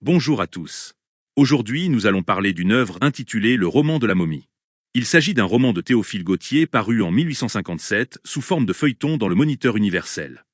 Bonjour à tous. Aujourd'hui, nous allons parler d'une œuvre intitulée Le roman de la momie. Il s'agit d'un roman de Théophile Gautier paru en 1857 sous forme de feuilleton dans le Moniteur universel.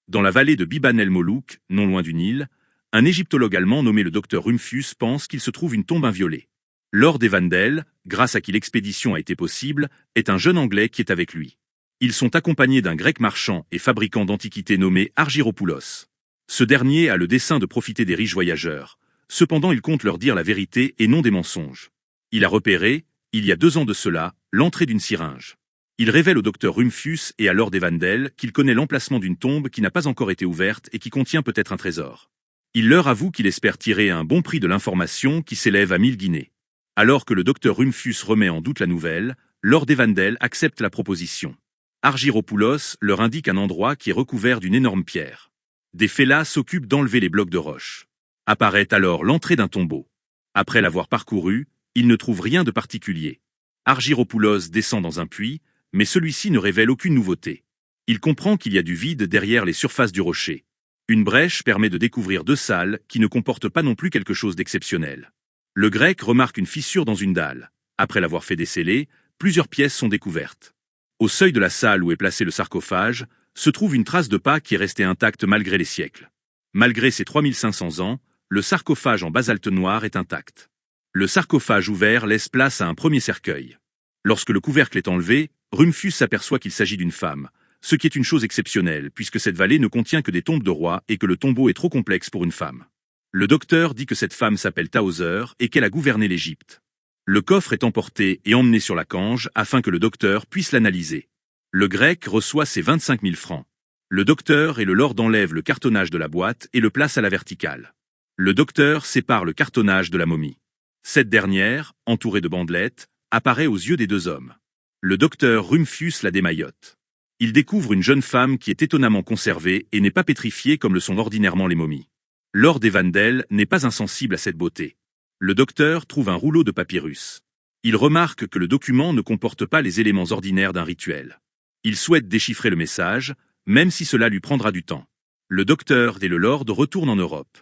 Dans la vallée de Biban el-Molouk, non loin du Nil, un égyptologue allemand nommé le docteur Rumphius pense qu'il se trouve une tombe inviolée. Lord Evandel, grâce à qui l'expédition a été possible, est un jeune Anglais qui est avec lui. Ils sont accompagnés d'un grec marchand et fabricant d'antiquités nommé Argyropoulos. Ce dernier a le dessein de profiter des riches voyageurs. Cependant, il compte leur dire la vérité et non des mensonges. Il a repéré, il y a 2 ans de cela, l'entrée d'une syringe. Il révèle au docteur Rumphius et à Lord Evandel qu'il connaît l'emplacement d'une tombe qui n'a pas encore été ouverte et qui contient peut-être un trésor. Il leur avoue qu'il espère tirer un bon prix de l'information qui s'élève à 1000 guinées. Alors que le docteur Rumphius remet en doute la nouvelle, Lord Evandel accepte la proposition. Argyropoulos leur indique un endroit qui est recouvert d'une énorme pierre. Des fellahs s'occupent d'enlever les blocs de roche. Apparaît alors l'entrée d'un tombeau. Après l'avoir parcouru, il ne trouve rien de particulier. Argyropoulos descend dans un puits, mais celui-ci ne révèle aucune nouveauté. Il comprend qu'il y a du vide derrière les surfaces du rocher. Une brèche permet de découvrir 2 salles qui ne comportent pas non plus quelque chose d'exceptionnel. Le grec remarque une fissure dans une dalle. Après l'avoir fait déceler, plusieurs pièces sont découvertes. Au seuil de la salle où est placé le sarcophage, se trouve une trace de pas qui est restée intacte malgré les siècles. Malgré ses 3500 ans, le sarcophage en basalte noir est intact. Le sarcophage ouvert laisse place à un premier cercueil. Lorsque le couvercle est enlevé, Rumphius s'aperçoit qu'il s'agit d'une femme, ce qui est une chose exceptionnelle puisque cette vallée ne contient que des tombes de rois et que le tombeau est trop complexe pour une femme. Le docteur dit que cette femme s'appelle Tahoser et qu'elle a gouverné l'Égypte. Le coffre est emporté et emmené sur la cange afin que le docteur puisse l'analyser. Le grec reçoit ses 25 000 francs. Le docteur et le lord enlèvent le cartonnage de la boîte et le placent à la verticale. Le docteur sépare le cartonnage de la momie. Cette dernière, entourée de bandelettes, apparaît aux yeux des 2 hommes. Le docteur Rumphius la démaillote. Il découvre une jeune femme qui est étonnamment conservée et n'est pas pétrifiée comme le sont ordinairement les momies. Lord Evandel n'est pas insensible à cette beauté. Le docteur trouve un rouleau de papyrus. Il remarque que le document ne comporte pas les éléments ordinaires d'un rituel. Il souhaite déchiffrer le message, même si cela lui prendra du temps. Le docteur et le lord retournent en Europe.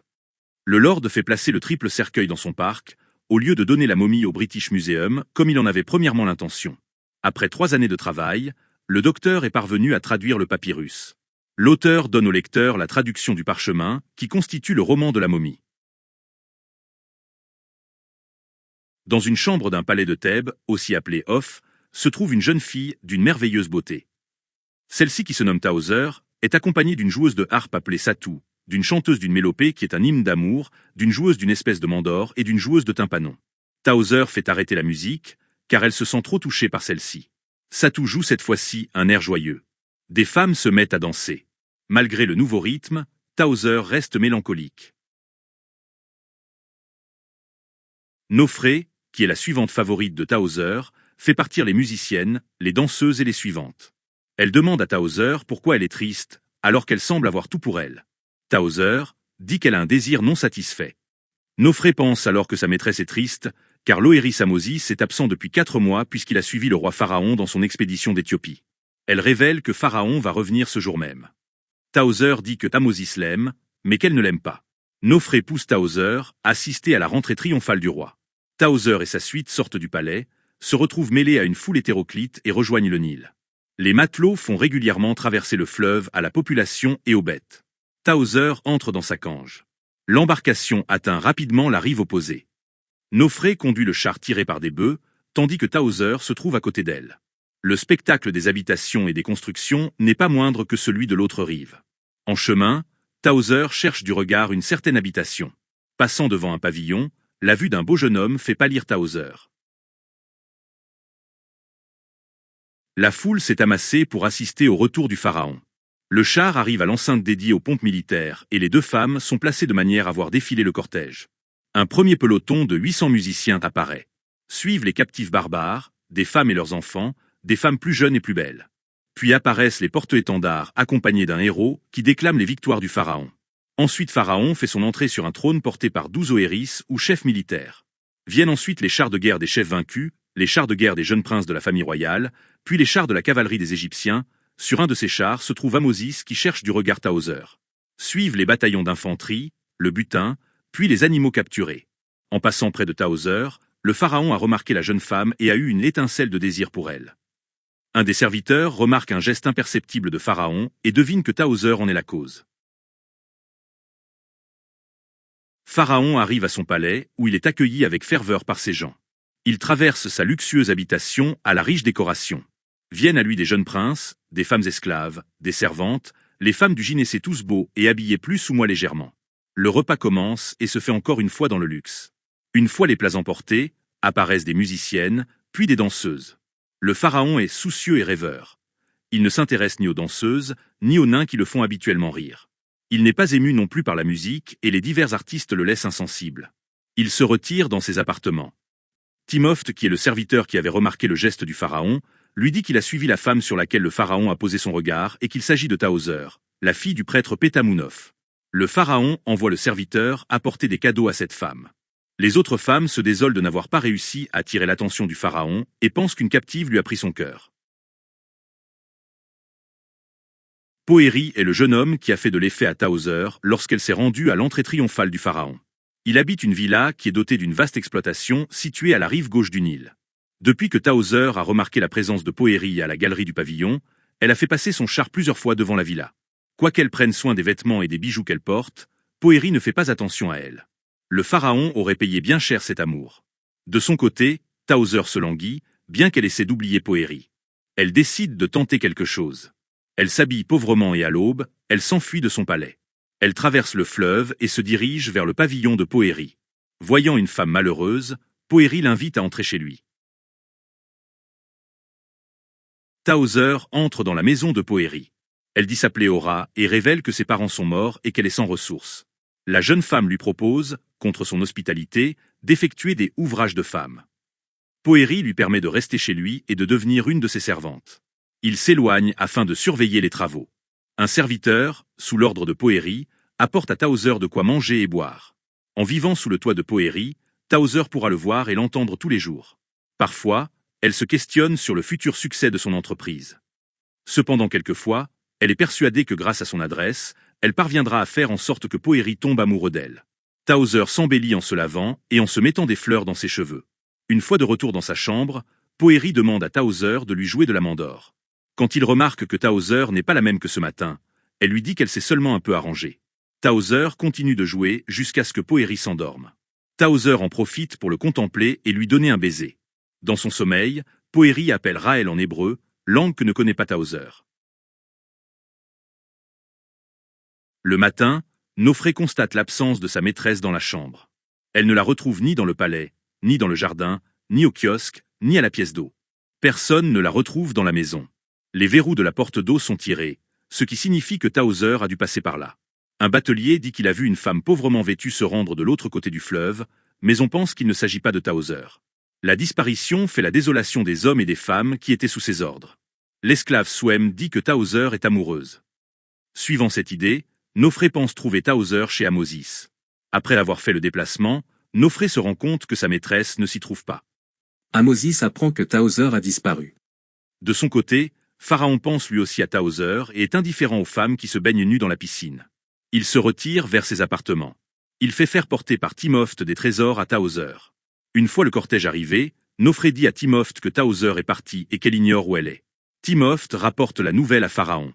Le lord fait placer le triple cercueil dans son parc, au lieu de donner la momie au British Museum, comme il en avait premièrement l'intention. Après 3 années de travail, le docteur est parvenu à traduire le papyrus. L'auteur donne au lecteur la traduction du parchemin, qui constitue le roman de la momie. Dans une chambre d'un palais de Thèbes, aussi appelée Oph, se trouve une jeune fille d'une merveilleuse beauté. Celle-ci, qui se nomme Tahoser, est accompagnée d'une joueuse de harpe appelée Satou, d'une chanteuse d'une mélopée qui est un hymne d'amour, d'une joueuse d'une espèce de mandore et d'une joueuse de tympanon. Tahoser fait arrêter la musique, car elle se sent trop touchée par celle-ci. Satou joue cette fois-ci un air joyeux. Des femmes se mettent à danser. Malgré le nouveau rythme, Tahoser reste mélancolique. Nofré, qui est la suivante favorite de Tahoser, fait partir les musiciennes, les danseuses et les suivantes. Elle demande à Tahoser pourquoi elle est triste, alors qu'elle semble avoir tout pour elle. Tahoser dit qu'elle a un désir non satisfait. Nofré pense alors que sa maîtresse est triste, car Lohéris Amosis est absent depuis 4 mois puisqu'il a suivi le roi Pharaon dans son expédition d'Éthiopie. Elle révèle que Pharaon va revenir ce jour même. Tahoser dit que Amosis l'aime, mais qu'elle ne l'aime pas. Nofré pousse Tahoser à assister à la rentrée triomphale du roi. Tahoser et sa suite sortent du palais, se retrouvent mêlés à une foule hétéroclite et rejoignent le Nil. Les matelots font régulièrement traverser le fleuve à la population et aux bêtes. Tahoser entre dans sa cange. L'embarcation atteint rapidement la rive opposée. Nofré conduit le char tiré par des bœufs, tandis que Tahoser se trouve à côté d'elle. Le spectacle des habitations et des constructions n'est pas moindre que celui de l'autre rive. En chemin, Tahoser cherche du regard une certaine habitation. Passant devant un pavillon, la vue d'un beau jeune homme fait pâlir Tahoser. La foule s'est amassée pour assister au retour du pharaon. Le char arrive à l'enceinte dédiée aux pompes militaires et les 2 femmes sont placées de manière à voir défiler le cortège. Un premier peloton de 800 musiciens apparaît. Suivent les captifs barbares, des femmes et leurs enfants, des femmes plus jeunes et plus belles. Puis apparaissent les porte-étendards accompagnés d'un héros qui déclame les victoires du pharaon. Ensuite, Pharaon fait son entrée sur un trône porté par 12 oëris ou chefs militaires. Viennent ensuite les chars de guerre des chefs vaincus, les chars de guerre des jeunes princes de la famille royale, puis les chars de la cavalerie des Égyptiens. Sur un de ces chars se trouve Ahmosis qui cherche du regard Tahoser. Suivent les bataillons d'infanterie, le butin, puis les animaux capturés. En passant près de Tahoser, le pharaon a remarqué la jeune femme et a eu une étincelle de désir pour elle. Un des serviteurs remarque un geste imperceptible de Pharaon et devine que Tahoser en est la cause. Pharaon arrive à son palais, où il est accueilli avec ferveur par ses gens. Il traverse sa luxueuse habitation à la riche décoration. Viennent à lui des jeunes princes, des femmes esclaves, des servantes, les femmes du gynécée tous beaux et habillés plus ou moins légèrement. Le repas commence et se fait encore une fois dans le luxe. Une fois les plats emportés, apparaissent des musiciennes, puis des danseuses. Le pharaon est soucieux et rêveur. Il ne s'intéresse ni aux danseuses, ni aux nains qui le font habituellement rire. Il n'est pas ému non plus par la musique et les divers artistes le laissent insensible. Il se retire dans ses appartements. Timopht, qui est le serviteur qui avait remarqué le geste du pharaon, lui dit qu'il a suivi la femme sur laquelle le pharaon a posé son regard et qu'il s'agit de Tahoser, la fille du prêtre Pétamounoph. Le pharaon envoie le serviteur apporter des cadeaux à cette femme. Les autres femmes se désolent de n'avoir pas réussi à attirer l'attention du pharaon et pensent qu'une captive lui a pris son cœur. Poëri est le jeune homme qui a fait de l'effet à Tahoser lorsqu'elle s'est rendue à l'entrée triomphale du pharaon. Il habite une villa qui est dotée d'une vaste exploitation située à la rive gauche du Nil. Depuis que Tahoser a remarqué la présence de Poëri à la galerie du pavillon, elle a fait passer son char plusieurs fois devant la villa. Quoiqu'elle prenne soin des vêtements et des bijoux qu'elle porte, Poëri ne fait pas attention à elle. Le pharaon aurait payé bien cher cet amour. De son côté, Tahoser se languit, bien qu'elle essaie d'oublier Poëri. Elle décide de tenter quelque chose. Elle s'habille pauvrement et à l'aube, elle s'enfuit de son palais. Elle traverse le fleuve et se dirige vers le pavillon de Poëri. Voyant une femme malheureuse, Poëri l'invite à entrer chez lui. Tahoser entre dans la maison de Poëri. Elle dit s'appeler Hora et révèle que ses parents sont morts et qu'elle est sans ressources. La jeune femme lui propose, contre son hospitalité, d'effectuer des ouvrages de femme. Poëri lui permet de rester chez lui et de devenir une de ses servantes. Il s'éloigne afin de surveiller les travaux. Un serviteur, sous l'ordre de Poëri, apporte à Tahoser de quoi manger et boire. En vivant sous le toit de Poëri, Tahoser pourra le voir et l'entendre tous les jours. Parfois, elle se questionne sur le futur succès de son entreprise. Cependant, quelquefois, elle est persuadée que grâce à son adresse, elle parviendra à faire en sorte que Poëri tombe amoureux d'elle. Tahoser s'embellit en se lavant et en se mettant des fleurs dans ses cheveux. Une fois de retour dans sa chambre, Poëri demande à Tahoser de lui jouer de la mandore. Quand il remarque que Tahoser n'est pas la même que ce matin, elle lui dit qu'elle s'est seulement un peu arrangée. Tahoser continue de jouer jusqu'à ce que Poëri s'endorme. Tahoser en profite pour le contempler et lui donner un baiser. Dans son sommeil, Poëri appelle Raël en hébreu, langue que ne connaît pas Tahoser. Le matin, Nofré constate l'absence de sa maîtresse dans la chambre. Elle ne la retrouve ni dans le palais, ni dans le jardin, ni au kiosque, ni à la pièce d'eau. Personne ne la retrouve dans la maison. Les verrous de la porte d'eau sont tirés, ce qui signifie que Tahoser a dû passer par là. Un batelier dit qu'il a vu une femme pauvrement vêtue se rendre de l'autre côté du fleuve, mais on pense qu'il ne s'agit pas de Tahoser. La disparition fait la désolation des hommes et des femmes qui étaient sous ses ordres. L'esclave Souem dit que Tahoser est amoureuse. Suivant cette idée, Nofré pense trouver Tahoser chez Ahmosis. Après avoir fait le déplacement, Nofré se rend compte que sa maîtresse ne s'y trouve pas. Ahmosis apprend que Tahoser a disparu. De son côté, Pharaon pense lui aussi à Tahoser et est indifférent aux femmes qui se baignent nues dans la piscine. Il se retire vers ses appartements. Il fait faire porter par Timopht des trésors à Tahoser. Une fois le cortège arrivé, Nofré dit à Timopht que Tahoser est partie et qu'elle ignore où elle est. Timopht rapporte la nouvelle à Pharaon.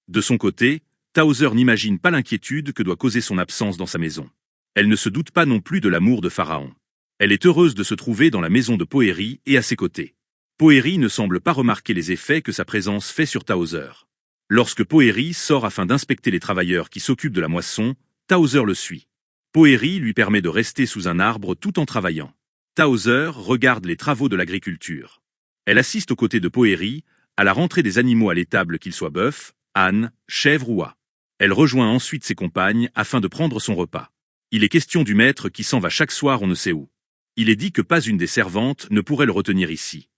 De son côté, Tahoser n'imagine pas l'inquiétude que doit causer son absence dans sa maison. Elle ne se doute pas non plus de l'amour de Pharaon. Elle est heureuse de se trouver dans la maison de Poëri et à ses côtés. Poëri ne semble pas remarquer les effets que sa présence fait sur Tahoser. Lorsque Poëri sort afin d'inspecter les travailleurs qui s'occupent de la moisson, Tahoser le suit. Poëri lui permet de rester sous un arbre tout en travaillant. Tahoser regarde les travaux de l'agriculture. Elle assiste aux côtés de Poëri à la rentrée des animaux à l'étable qu'ils soient bœufs, ânes, chèvres ou oies. Elle rejoint ensuite ses compagnes afin de prendre son repas. Il est question du maître qui s'en va chaque soir on ne sait où. Il est dit que pas une des servantes ne pourrait le retenir ici.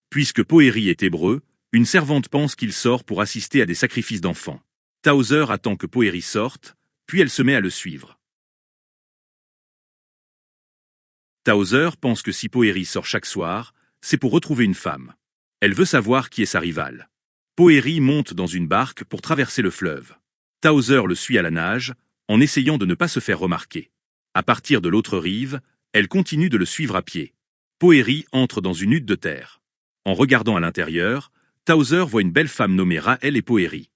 Puisque Poëri est hébreu, une servante pense qu'il sort pour assister à des sacrifices d'enfants. Tahoser attend que Poëri sorte, puis elle se met à le suivre. Towser pense que si Poëri sort chaque soir, c'est pour retrouver une femme. Elle veut savoir qui est sa rivale. Poëri monte dans une barque pour traverser le fleuve. Towser le suit à la nage, en essayant de ne pas se faire remarquer. À partir de l'autre rive, elle continue de le suivre à pied. Poëri entre dans une hutte de terre. En regardant à l'intérieur, Towser voit une belle femme nommée Raël et Poëri.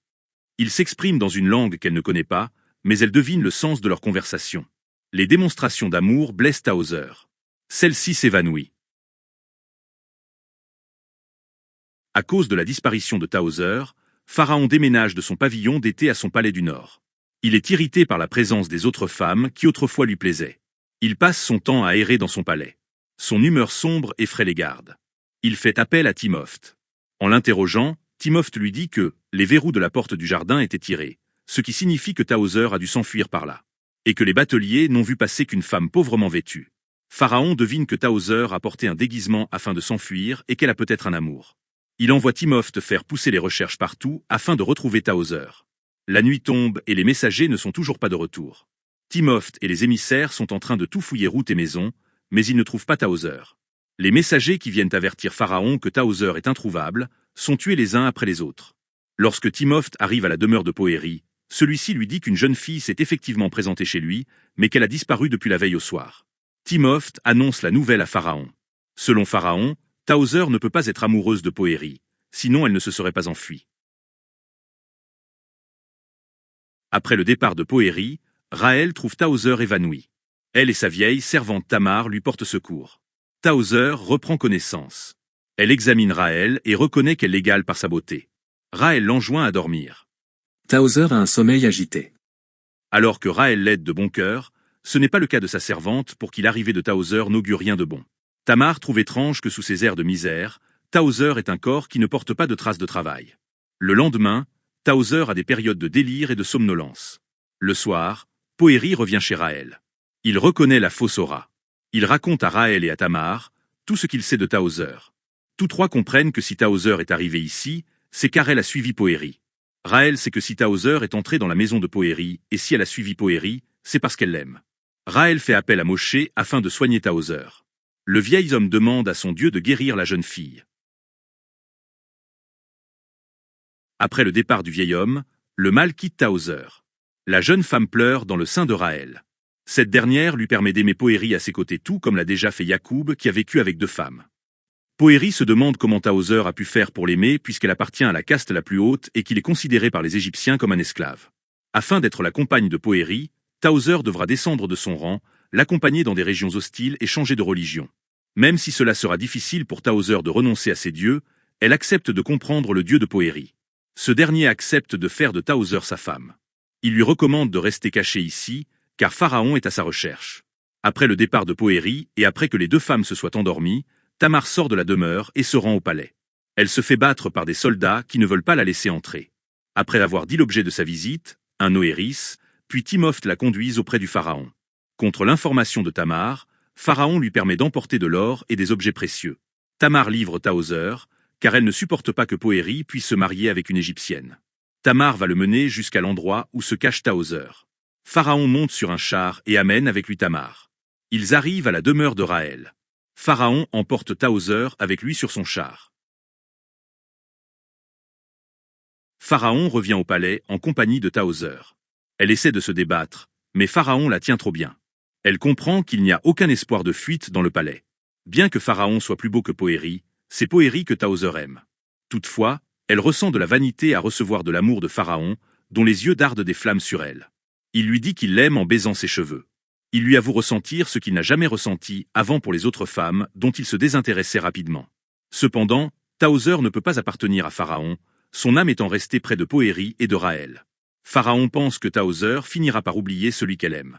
Ils s'expriment dans une langue qu'elle ne connaît pas, mais elle devine le sens de leur conversation. Les démonstrations d'amour blessent Towser. Celle-ci s'évanouit. À cause de la disparition de Towser, Pharaon déménage de son pavillon d'été à son palais du Nord. Il est irrité par la présence des autres femmes qui autrefois lui plaisaient. Il passe son temps à errer dans son palais. Son humeur sombre effraie les gardes. Il fait appel à Timopht. En l'interrogeant, Timopht lui dit que les verrous de la porte du jardin étaient tirés, ce qui signifie que Towser a dû s'enfuir par là, et que les bateliers n'ont vu passer qu'une femme pauvrement vêtue. Pharaon devine que Towser a porté un déguisement afin de s'enfuir et qu'elle a peut-être un amour. Il envoie Timopht faire pousser les recherches partout afin de retrouver Towser. La nuit tombe et les messagers ne sont toujours pas de retour. Timopht et les émissaires sont en train de tout fouiller route et maison, mais ils ne trouvent pas Towser. Les messagers qui viennent avertir Pharaon que Towser est introuvable sont tués les uns après les autres. Lorsque Timopht arrive à la demeure de Poëri, celui-ci lui dit qu'une jeune fille s'est effectivement présentée chez lui, mais qu'elle a disparu depuis la veille au soir. Timopht annonce la nouvelle à Pharaon. Selon Pharaon, Towser ne peut pas être amoureuse de Poëri, sinon elle ne se serait pas enfuie. Après le départ de Poëri, Raël trouve Towser évanouie. Elle et sa vieille servante Tamar lui portent secours. Towser reprend connaissance. Elle examine Raël et reconnaît qu'elle l'égale par sa beauté. Raël l'enjoint à dormir. Towser a un sommeil agité. Alors que Raël l'aide de bon cœur, ce n'est pas le cas de sa servante pour qui l'arrivée de Towser n'augure rien de bon. Tamar trouve étrange que sous ses airs de misère, Towser ait un corps qui ne porte pas de traces de travail. Le lendemain, Towser a des périodes de délire et de somnolence. Le soir, Poëri revient chez Raël. Il reconnaît la fausse aura. Il raconte à Raël et à Tamar tout ce qu'il sait de Towser. Tous trois comprennent que si Towser est arrivé ici, c'est car elle a suivi Poëri. Raël sait que si Towser est entrée dans la maison de Poëri, et si elle a suivi Poëri, c'est parce qu'elle l'aime. Raël fait appel à Moshe afin de soigner Towser. Le vieil homme demande à son Dieu de guérir la jeune fille. Après le départ du vieil homme, le mal quitte Towser. La jeune femme pleure dans le sein de Raël. Cette dernière lui permet d'aimer Poëri à ses côtés tout comme l'a déjà fait Yacoub qui a vécu avec 2 femmes. Poëri se demande comment Towser a pu faire pour l'aimer puisqu'elle appartient à la caste la plus haute et qu'il est considéré par les Égyptiens comme un esclave. Afin d'être la compagne de Poëri, Towser devra descendre de son rang, l'accompagner dans des régions hostiles et changer de religion. Même si cela sera difficile pour Towser de renoncer à ses dieux, elle accepte de comprendre le dieu de Poëri. Ce dernier accepte de faire de Towser sa femme. Il lui recommande de rester caché ici, car Pharaon est à sa recherche. Après le départ de Poëri et après que les 2 femmes se soient endormies, Tamar sort de la demeure et se rend au palais. Elle se fait battre par des soldats qui ne veulent pas la laisser entrer. Après avoir dit l'objet de sa visite, un noéris, puis Timopht la conduisent auprès du pharaon. Contre l'information de Tamar, Pharaon lui permet d'emporter de l'or et des objets précieux. Tamar livre Towser, car elle ne supporte pas que Poëri puisse se marier avec une Égyptienne. Tamar va le mener jusqu'à l'endroit où se cache Towser. Pharaon monte sur un char et amène avec lui Tamar. Ils arrivent à la demeure de Raël. Pharaon emporte Towser avec lui sur son char. Pharaon revient au palais en compagnie de Towser. Elle essaie de se débattre, mais Pharaon la tient trop bien. Elle comprend qu'il n'y a aucun espoir de fuite dans le palais. Bien que Pharaon soit plus beau que Poëri, c'est Poëri que Towser aime. Toutefois, elle ressent de la vanité à recevoir de l'amour de Pharaon, dont les yeux dardent des flammes sur elle. Il lui dit qu'il l'aime en baisant ses cheveux. Il lui avoue ressentir ce qu'il n'a jamais ressenti avant pour les autres femmes dont il se désintéressait rapidement. Cependant, Towser ne peut pas appartenir à Pharaon, son âme étant restée près de Poëri et de Raël. Pharaon pense que Towser finira par oublier celui qu'elle aime.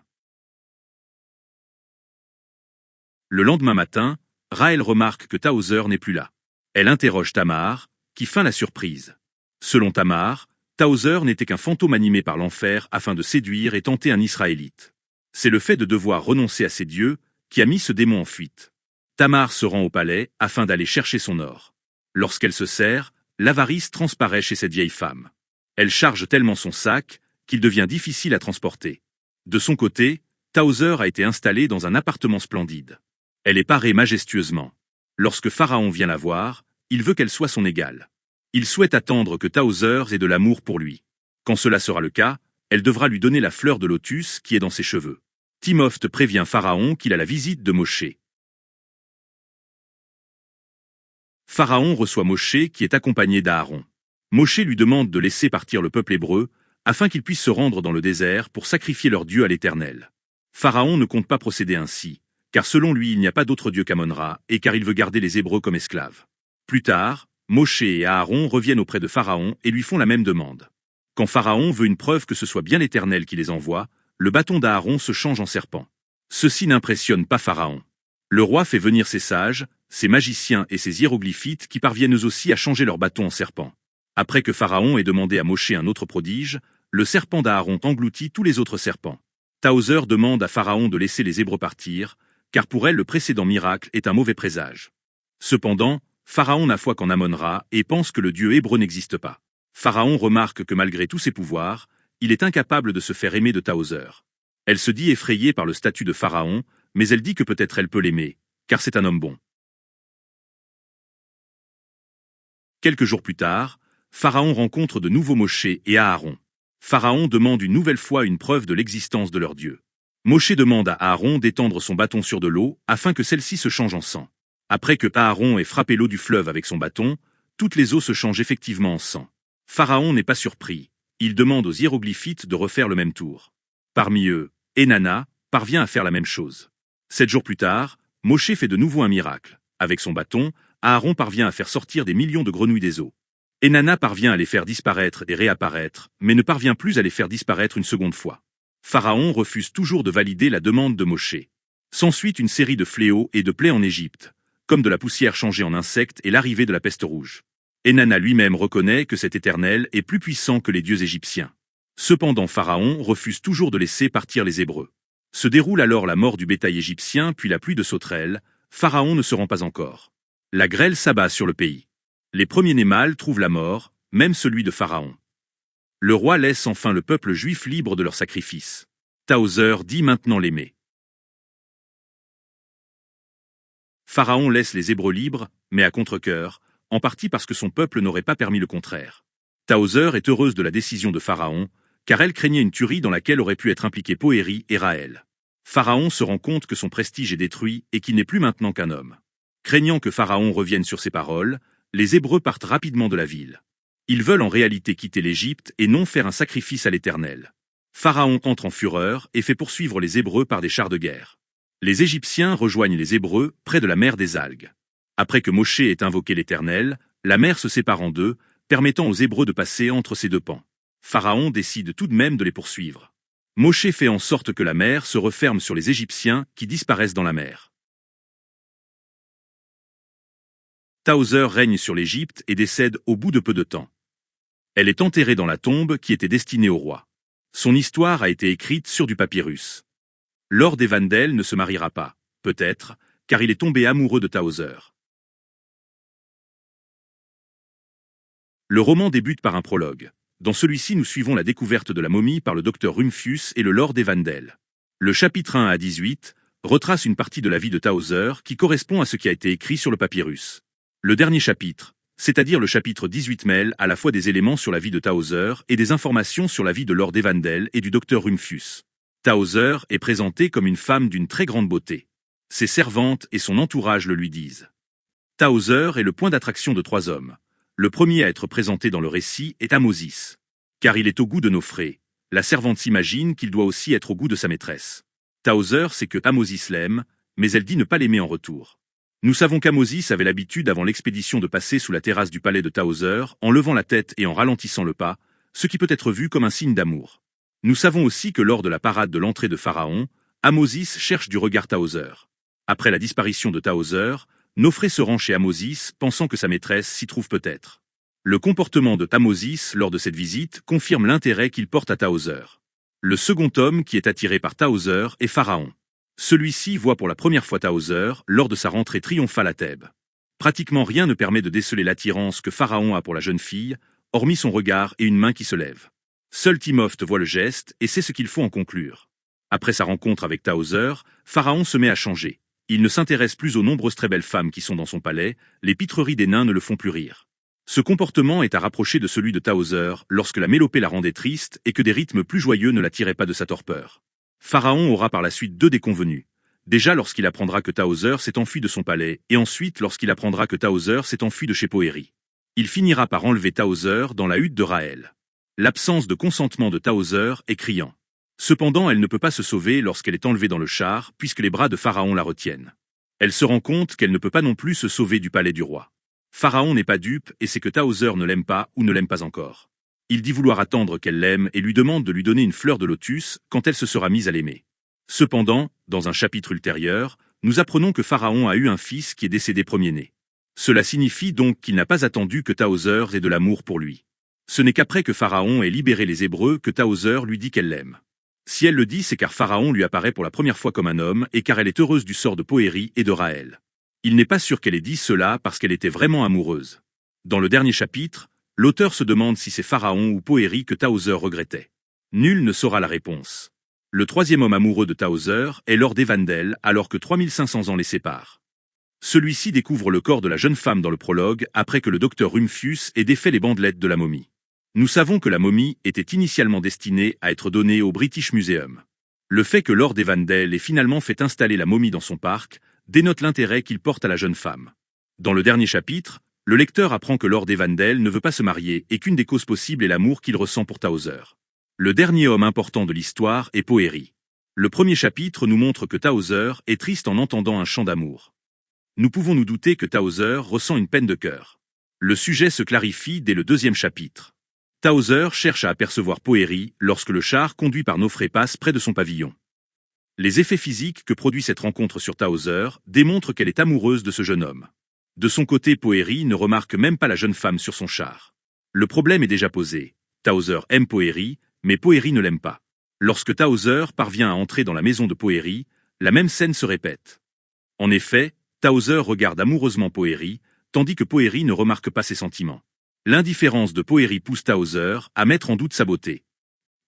Le lendemain matin, Raël remarque que Towser n'est plus là. Elle interroge Tamar, qui feint la surprise. Selon Tamar, Towser n'était qu'un fantôme animé par l'enfer afin de séduire et tenter un Israélite. C'est le fait de devoir renoncer à ses dieux qui a mis ce démon en fuite. Tamar se rend au palais afin d'aller chercher son or. Lorsqu'elle se sert, l'avarice transparaît chez cette vieille femme. Elle charge tellement son sac qu'il devient difficile à transporter. De son côté, Towser a été installé dans un appartement splendide. Elle est parée majestueusement. Lorsque Pharaon vient la voir, il veut qu'elle soit son égale. Il souhaite attendre que Tauser ait de l'amour pour lui. Quand cela sera le cas, elle devra lui donner la fleur de lotus qui est dans ses cheveux. Timopht prévient Pharaon qu'il a la visite de Moshe. Pharaon reçoit Moshe qui est accompagné d'Aaron. Moshe lui demande de laisser partir le peuple hébreu, afin qu'ils puissent se rendre dans le désert pour sacrifier leur Dieu à l'Éternel. Pharaon ne compte pas procéder ainsi, car selon lui il n'y a pas d'autre Dieu qu'Amon-Ra, et car il veut garder les Hébreux comme esclaves. Plus tard, Moshe et Aaron reviennent auprès de Pharaon et lui font la même demande. Quand Pharaon veut une preuve que ce soit bien l'Éternel qui les envoie, le bâton d'Aaron se change en serpent. Ceci n'impressionne pas Pharaon. Le roi fait venir ses sages, ses magiciens et ses hiéroglyphites qui parviennent eux aussi à changer leur bâton en serpent. Après que Pharaon ait demandé à Moshe un autre prodige, le serpent d'Aaron engloutit tous les autres serpents. Tauser demande à Pharaon de laisser les Hébreux partir, car pour elle le précédent miracle est un mauvais présage. Cependant, Pharaon n'a foi qu'en Amon-Ra et pense que le dieu hébreu n'existe pas. Pharaon remarque que malgré tous ses pouvoirs, il est incapable de se faire aimer de Tauser. Elle se dit effrayée par le statut de Pharaon, mais elle dit que peut-être elle peut l'aimer, car c'est un homme bon. Quelques jours plus tard, Pharaon rencontre de nouveau Moshe et Aaron. Pharaon demande une nouvelle fois une preuve de l'existence de leur Dieu. Moshe demande à Aaron d'étendre son bâton sur de l'eau afin que celle-ci se change en sang. Après que Aaron ait frappé l'eau du fleuve avec son bâton, toutes les eaux se changent effectivement en sang. Pharaon n'est pas surpris. Il demande aux hiéroglyphites de refaire le même tour. Parmi eux, Enana parvient à faire la même chose. 7 jours plus tard, Moshe fait de nouveau un miracle. Avec son bâton, Aaron parvient à faire sortir des millions de grenouilles des eaux. Enana parvient à les faire disparaître et réapparaître, mais ne parvient plus à les faire disparaître une seconde fois. Pharaon refuse toujours de valider la demande de Moshe. S'ensuit une série de fléaux et de plaies en Égypte, comme de la poussière changée en insectes et l'arrivée de la peste rouge. Enana lui-même reconnaît que cet Éternel est plus puissant que les dieux égyptiens. Cependant Pharaon refuse toujours de laisser partir les Hébreux. Se déroule alors la mort du bétail égyptien puis la pluie de sauterelles. Pharaon ne se rend pas encore. La grêle s'abat sur le pays. Les premiers-nés mâles trouvent la mort, même celui de Pharaon. Le roi laisse enfin le peuple juif libre de leurs sacrifices. Tauser dit maintenant l'aimer. Pharaon laisse les Hébreux libres, mais à contre-cœur, en partie parce que son peuple n'aurait pas permis le contraire. Tauser est heureuse de la décision de Pharaon, car elle craignait une tuerie dans laquelle auraient pu être impliqués Poëri et Raël. Pharaon se rend compte que son prestige est détruit et qu'il n'est plus maintenant qu'un homme. Craignant que Pharaon revienne sur ses paroles, les Hébreux partent rapidement de la ville. Ils veulent en réalité quitter l'Égypte et non faire un sacrifice à l'Éternel. Pharaon entre en fureur et fait poursuivre les Hébreux par des chars de guerre. Les Égyptiens rejoignent les Hébreux près de la mer des Algues. Après que Moshe ait invoqué l'Éternel, la mer se sépare en deux, permettant aux Hébreux de passer entre ces deux pans. Pharaon décide tout de même de les poursuivre. Moshe fait en sorte que la mer se referme sur les Égyptiens qui disparaissent dans la mer. Tauser règne sur l'Égypte et décède au bout de peu de temps. Elle est enterrée dans la tombe qui était destinée au roi. Son histoire a été écrite sur du papyrus. Lord Evandel ne se mariera pas, peut-être, car il est tombé amoureux de Tauser. Le roman débute par un prologue. Dans celui-ci, nous suivons la découverte de la momie par le docteur Rumphius et le Lord Evandel. Le chapitre 1 à 18 retrace une partie de la vie de Tauser qui correspond à ce qui a été écrit sur le papyrus. Le dernier chapitre, c'est-à-dire le chapitre 18, mêle à la fois des éléments sur la vie de Tauser et des informations sur la vie de Lord Evandel et du docteur Rumphius. Tauser est présentée comme une femme d'une très grande beauté. Ses servantes et son entourage le lui disent. Tauser est le point d'attraction de 3 hommes. Le premier à être présenté dans le récit est Amosis. Car il est au goût de Nofré. La servante s'imagine qu'il doit aussi être au goût de sa maîtresse. Tauser sait que Amosis l'aime, mais elle dit ne pas l'aimer en retour. Nous savons qu'Amosis avait l'habitude avant l'expédition de passer sous la terrasse du palais de Tauser en levant la tête et en ralentissant le pas, ce qui peut être vu comme un signe d'amour. Nous savons aussi que lors de la parade de l'entrée de Pharaon, Amosis cherche du regard Tauser. Après la disparition de Tauser, Nofré se rend chez Amosis, pensant que sa maîtresse s'y trouve peut-être. Le comportement de Amosis lors de cette visite confirme l'intérêt qu'il porte à Tauser. Le second homme qui est attiré par Tauser est Pharaon. Celui-ci voit pour la première fois Tauser lors de sa rentrée triomphale à Thèbes. Pratiquement rien ne permet de déceler l'attirance que Pharaon a pour la jeune fille, hormis son regard et une main qui se lève. Seul Timopht voit le geste et sait ce qu'il faut en conclure. Après sa rencontre avec Tauser, Pharaon se met à changer. Il ne s'intéresse plus aux nombreuses très belles femmes qui sont dans son palais, les pitreries des nains ne le font plus rire. Ce comportement est à rapprocher de celui de Towser lorsque la mélopée la rendait triste et que des rythmes plus joyeux ne la tiraient pas de sa torpeur. Pharaon aura par la suite deux déconvenues. Déjà lorsqu'il apprendra que Towser s'est enfui de son palais, et ensuite lorsqu'il apprendra que Towser s'est enfui de chez Poëri. Il finira par enlever Towser dans la hutte de Raël. L'absence de consentement de Towser est criant. Cependant, elle ne peut pas se sauver lorsqu'elle est enlevée dans le char, puisque les bras de Pharaon la retiennent. Elle se rend compte qu'elle ne peut pas non plus se sauver du palais du roi. Pharaon n'est pas dupe et sait que Towser ne l'aime pas ou ne l'aime pas encore. Il dit vouloir attendre qu'elle l'aime et lui demande de lui donner une fleur de lotus quand elle se sera mise à l'aimer. Cependant, dans un chapitre ultérieur, nous apprenons que Pharaon a eu un fils qui est décédé premier-né. Cela signifie donc qu'il n'a pas attendu que Towser ait de l'amour pour lui. Ce n'est qu'après que Pharaon ait libéré les Hébreux que Towser lui dit qu'elle l'aime. Si elle le dit, c'est car Pharaon lui apparaît pour la première fois comme un homme et car elle est heureuse du sort de Poëri et de Raël. Il n'est pas sûr qu'elle ait dit cela parce qu'elle était vraiment amoureuse. Dans le dernier chapitre, l'auteur se demande si c'est Pharaon ou Poëri que Towser regrettait. Nul ne saura la réponse. Le troisième homme amoureux de Towser est Lord Evandel alors que 3500 ans les séparent. Celui-ci découvre le corps de la jeune femme dans le prologue après que le docteur Rumphius ait défait les bandelettes de la momie. Nous savons que la momie était initialement destinée à être donnée au British Museum. Le fait que Lord Evandel ait finalement fait installer la momie dans son parc dénote l'intérêt qu'il porte à la jeune femme. Dans le dernier chapitre, le lecteur apprend que Lord Evandel ne veut pas se marier et qu'une des causes possibles est l'amour qu'il ressent pour Towser. Le dernier homme important de l'histoire est Poëri. Le premier chapitre nous montre que Towser est triste en entendant un chant d'amour. Nous pouvons nous douter que Towser ressent une peine de cœur. Le sujet se clarifie dès le deuxième chapitre. Towser cherche à apercevoir Poëri lorsque le char conduit par Nofré passe près de son pavillon. Les effets physiques que produit cette rencontre sur Towser démontrent qu'elle est amoureuse de ce jeune homme. De son côté, Poëri ne remarque même pas la jeune femme sur son char. Le problème est déjà posé. Towser aime Poëri, mais Poëri ne l'aime pas. Lorsque Towser parvient à entrer dans la maison de Poëri, la même scène se répète. En effet, Towser regarde amoureusement Poëri, tandis que Poëri ne remarque pas ses sentiments. L'indifférence de Poëri pousse Towser à mettre en doute sa beauté.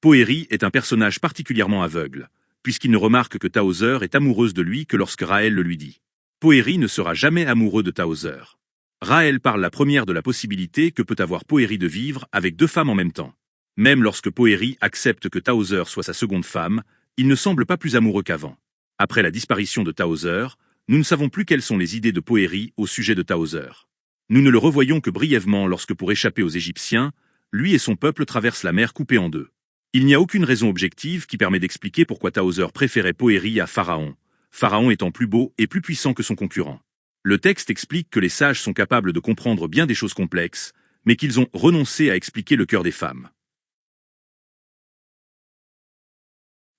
Poëri est un personnage particulièrement aveugle, puisqu'il ne remarque que Towser est amoureuse de lui que lorsque Raël le lui dit. Poëri ne sera jamais amoureux de Towser. Raël parle la première de la possibilité que peut avoir Poëri de vivre avec deux femmes en même temps. Même lorsque Poëri accepte que Towser soit sa seconde femme, il ne semble pas plus amoureux qu'avant. Après la disparition de Towser, nous ne savons plus quelles sont les idées de Poëri au sujet de Towser. Nous ne le revoyons que brièvement lorsque pour échapper aux Égyptiens, lui et son peuple traversent la mer coupée en deux. Il n'y a aucune raison objective qui permet d'expliquer pourquoi Towser préférait Poëri à Pharaon, Pharaon étant plus beau et plus puissant que son concurrent. Le texte explique que les sages sont capables de comprendre bien des choses complexes, mais qu'ils ont renoncé à expliquer le cœur des femmes.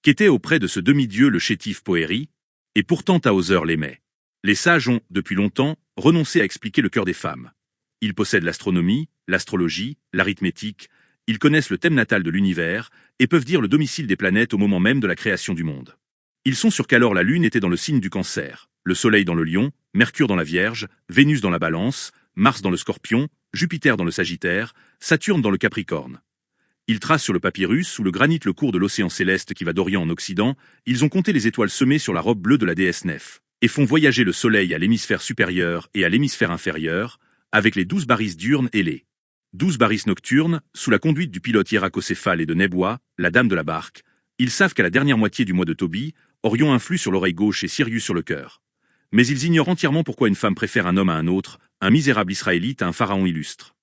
Qu'était auprès de ce demi-dieu le chétif Poëri, et pourtant Towser l'aimait. Les sages ont, depuis longtemps, renoncé à expliquer le cœur des femmes. Ils possèdent l'astronomie, l'astrologie, l'arithmétique, ils connaissent le thème natal de l'univers et peuvent dire le domicile des planètes au moment même de la création du monde. Ils sont sûrs qu'alors la Lune était dans le signe du Cancer, le Soleil dans le Lion, Mercure dans la Vierge, Vénus dans la Balance, Mars dans le Scorpion, Jupiter dans le Sagittaire, Saturne dans le Capricorne. Ils tracent sur le papyrus ou le granit le cours de l'océan céleste qui va d'Orient en Occident, ils ont compté les étoiles semées sur la robe bleue de la déesse Nef, et font voyager le Soleil à l'hémisphère supérieur et à l'hémisphère inférieur, avec les 12 baris diurnes et les 12 baris nocturnes, sous la conduite du pilote hiéracocéphale et de Nebwa, la dame de la barque. Ils savent qu'à la dernière moitié du mois de Tobi, Orion influe sur l'oreille gauche et Sirius sur le cœur. Mais ils ignorent entièrement pourquoi une femme préfère un homme à un autre, un misérable israélite à un pharaon illustre.